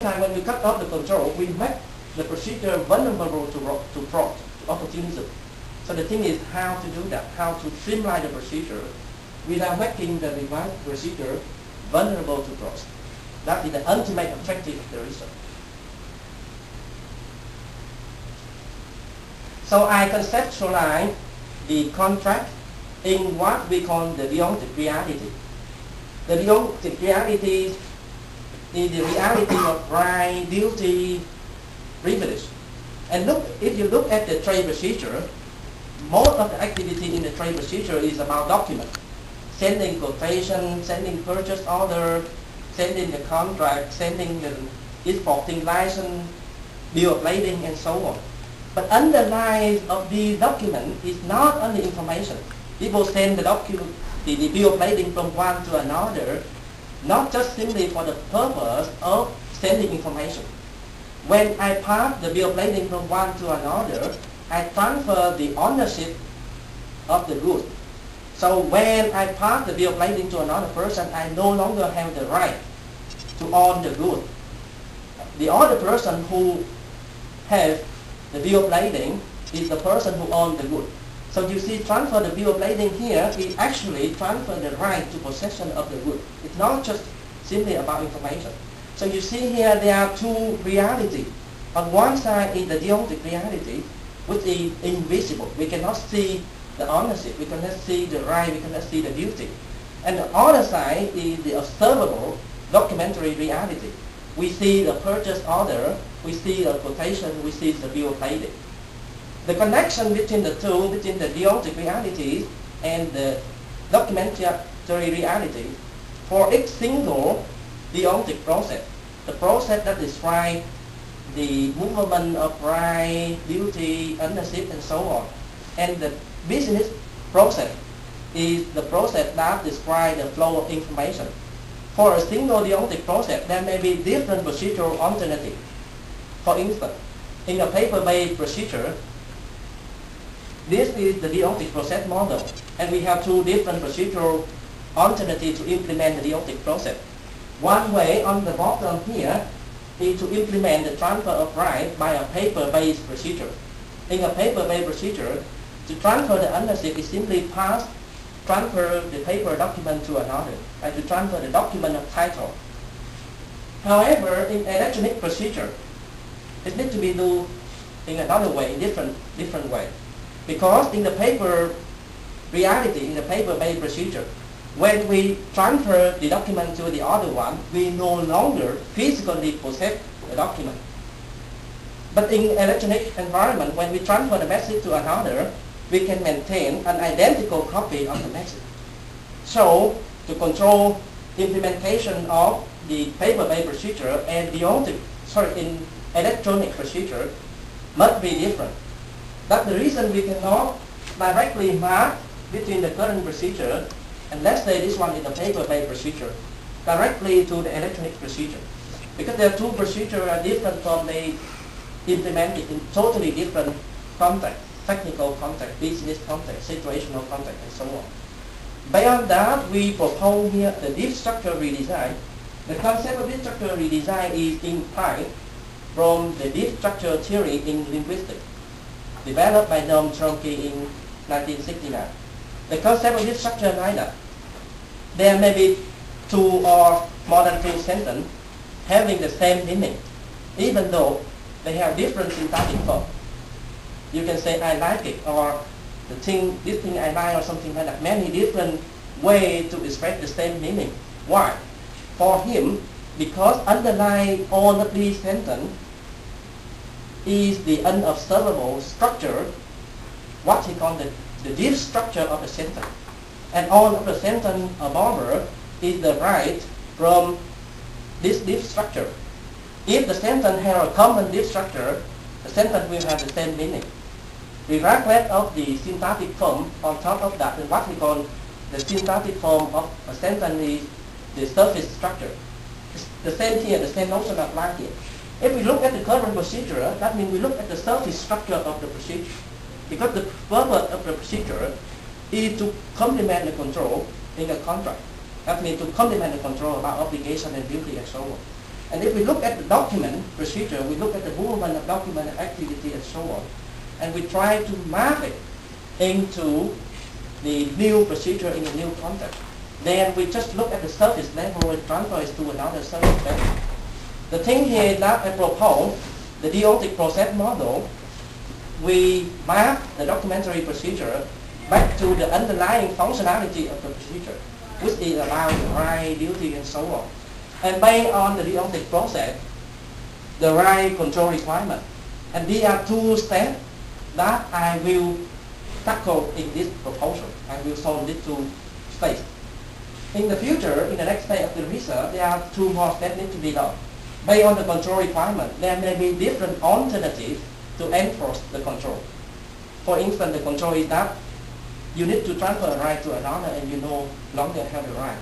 time, when we cut off the control, we make the procedure vulnerable to fraud, to opportunism. So the thing is how to do that, how to streamline the procedure without making the revised procedure vulnerable to fraud. That is the ultimate objective of the research. So I conceptualize the contract in what we call the deontologic reality. The deontologic reality is the reality of right, duty, privilege. And look, if you look at the trade procedure, most of the activity in the trade procedure is about document. Sending quotation, sending purchase order, sending the contract, sending the exporting license, bill of lading, and so on. But underlying of the document is not only information. People send the document, the bill of lading from one to another, not just simply for the purpose of sending information. When I pass the bill of lading from one to another, I transfer the ownership of the good. So when I pass the bill of lading to another person, I no longer have the right to own the good. The other person who has the bill of lading is the person who owns the good. So you see, transfer the bill of lading here is actually transfer the right to possession of the good. It's not just simply about information. So you see here there are two realities. On one side is the deontologic reality, which is invisible. We cannot see the ownership, we cannot see the right, we cannot see the duty. And the other side is the observable documentary reality. We see the purchase order, we see the quotation, we see the bill of lading. The connection between the two, between the deontologic reality and the documentary reality, for each single deontologic process, the process that describes the movement of right, duty, ownership, and so on, and the business process is the process that describes the flow of information. For a single deontologic process, there may be different procedural alternatives. For instance, in a paper-based procedure, this is the deontologic process model, and we have two different procedural alternatives to implement the deontologic process. One way on the bottom here is to implement the transfer of right by a paper-based procedure. In a paper-based procedure, to transfer the ownership is simply transfer the paper document to another, and to transfer the document of title. However, in electronic procedure, it needs to be done in another way, different way. Because in the paper reality, in the paper-based procedure, when we transfer the document to the other one, we no longer physically possess the document. But in electronic environment, when we transfer the message to another, we can maintain an identical copy of the message. So, to control implementation of the paper-based procedure and in electronic procedure must be different. That's the reason we cannot directly map between the current procedure, and let's say this one is the paper-based procedure, directly to the electronic procedure. Because the two procedures are different from the implemented in totally different context, technical context, business context, situational context, and so on. Beyond that, we propose here the deep structure redesign. The concept of deep structure redesign is implied from the deep structure theory in linguistics, developed by Noam Chomsky in 1969. The concept of deep structure like that. There may be two or more than two sentences having the same meaning, even though they have different syntactic form. You can say I like it, or this thing I like, or something like that. Many different ways to express the same meaning. Why? For him, because underlying all of these sentences is the unobservable structure, what he called the deep structure of the sentence. And all of the sentence above is derived from this deep structure. If the sentence has a common deep structure, the sentence will have the same meaning. Regardless of the syntactic form on top of that, and what we call the syntactic form of a sentence is the surface structure. It's the same here, the same notion applies here. If we look at the current procedure, that means we look at the surface structure of the procedure. Because the purpose of the procedure is to complement the control in a contract. That means to complement the control about obligation and duty and so on. And if we look at the document procedure, we look at the movement of document and activity and so on, and we try to map it into the new procedure in the new context. Then we just look at the service level and transfer it to another service level. The thing here is that I propose the deontic process model. We map the documentary procedure back to the underlying functionality of the procedure, which is about the right, duty, and so on. And based on the deontic process, the right control requirement. And these are two steps that I will tackle in this proposal. I will solve these two states. In the future, in the next phase of the research, there are two more steps need to be done. Based on the control requirement, there may be different alternatives to enforce the control. For instance, the control is that you need to transfer a right to another and you no longer have the right.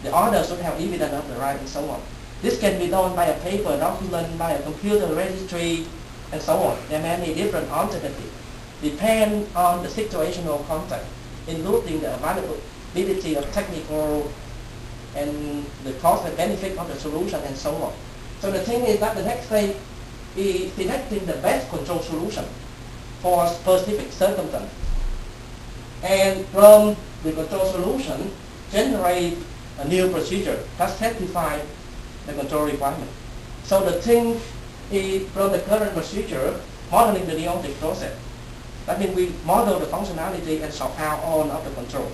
The other should have evidence of the right and so on. This can be done by a paper document, by a computer registry, and so on. There are many different alternatives. Depend on the situational context, including the availability of technical and the cost and benefit of the solution and so on. So the thing is that the next phase is selecting the best control solution for specific circumstances. And from the control solution, generate a new procedure that satisfies the control requirement. So the thing is, from the current procedure, modeling the deontic process. That means we model the functionality and sort out all of the control.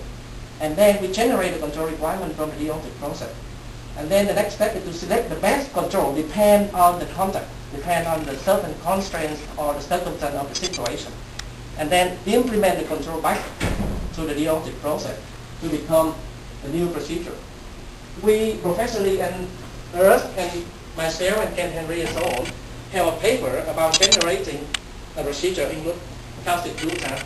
And then we generate the control requirement from the deontic process. And then the next step is to select the best control, depend on the context, depend on the certain constraints or the circumstance of the situation. And then implement the control back to the deontic process to become a new procedure. We, Professor Lee and Ernst and myself and Ken Henry and so on, have a paper about generating a procedure in calcium glutamate.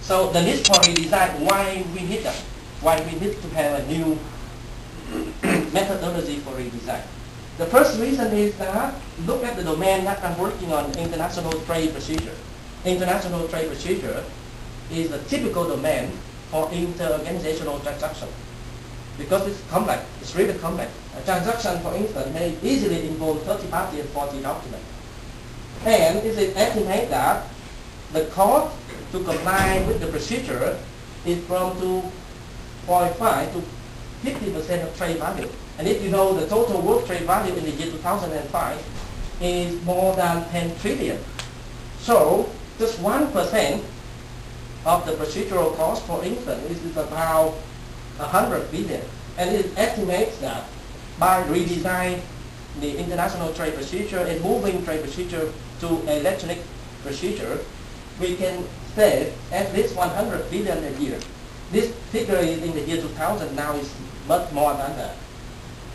So the need for redesign, why we need that? Why we need to have a new methodology for redesign? The first reason is that look at the domain that I'm working on, international trade procedure. International trade procedure is a typical domain for inter-organizational transaction because it's complex, it's really complex. A transaction, for instance, may easily involve 30 parties and 40 documents. And it is estimated that the cost to comply with the procedure is from 2.5 to 50% of trade value. And if you know the total world trade value in the year 2005 is more than 10 trillion. So just 1% of the procedural cost, for instance, is about 100 billion. And it estimates that by redesigning the international trade procedure and moving trade procedure to electronic procedure, we can save at least 100 billion a year. This figure is in the year 2000, now is much more than that.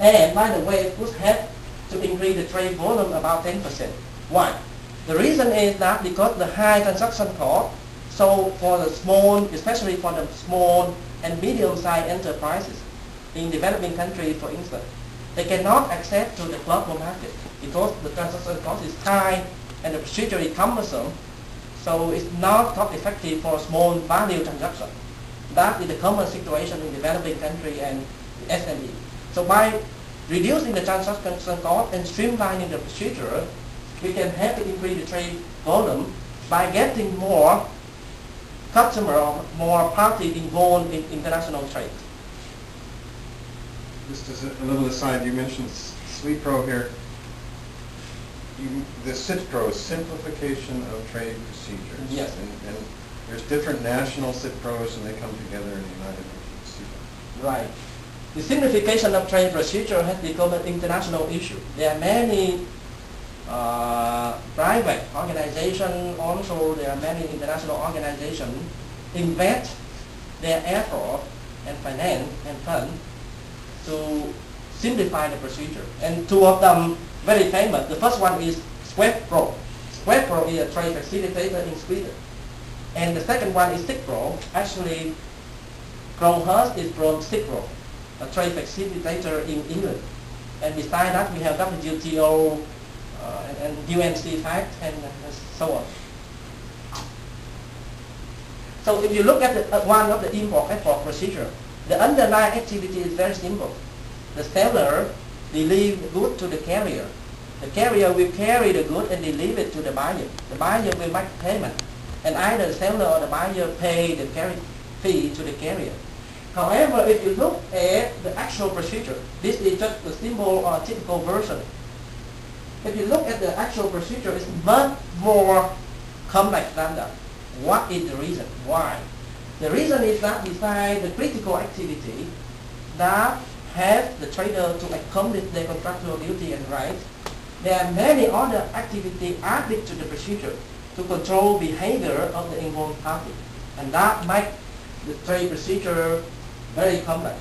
And by the way, it would have to increase the trade volume about 10%. Why? The reason is that because the high transaction cost, so for the small, especially for the small and medium-sized enterprises in developing countries, for instance, they cannot access to the global market because the transaction cost is high and the procedure is cumbersome, so it's not cost effective for small value transaction. That is the common situation in developing country and SME. So by reducing the transaction cost and streamlining the procedure, we can help to increase the trade volume by getting more customer or more parties involved in international trade. Just as a little aside, you mentioned SWIPRO here. The SITPRO is Simplification of Trade Procedures. Yes. And there's different national SITPROs and they come together in the United Nations. Right. The simplification of trade procedure has become an international issue. There are many private organizations, also there are many international organizations invest their effort and finance and fund to simplify the procedure. And two of them very famous. The first one is SWIPRO. SWIPRO is a trade facilitator in Sweden. And the second one is SITPRO. Actually, Crowhurst is from SITPRO, a trade facilitator in England. And besides that, we have WTO and UNC Fact and so on. So if you look at one of the import-export procedure, the underlying activity is very simple. The seller delivers goods to the carrier. The carrier will carry the goods and deliver it to the buyer. The buyer will make payment, and either the seller or the buyer pay the carry fee to the carrier. However, if you look at the actual procedure, this is just the simple or typical version. If you look at the actual procedure, it's much more complex than that. What is the reason? Why? The reason is that besides the critical activity that help the trader to accomplish their contractual duty and rights, there are many other activities added to the procedure to control behavior of the involved party, and that makes the trade procedure very complex.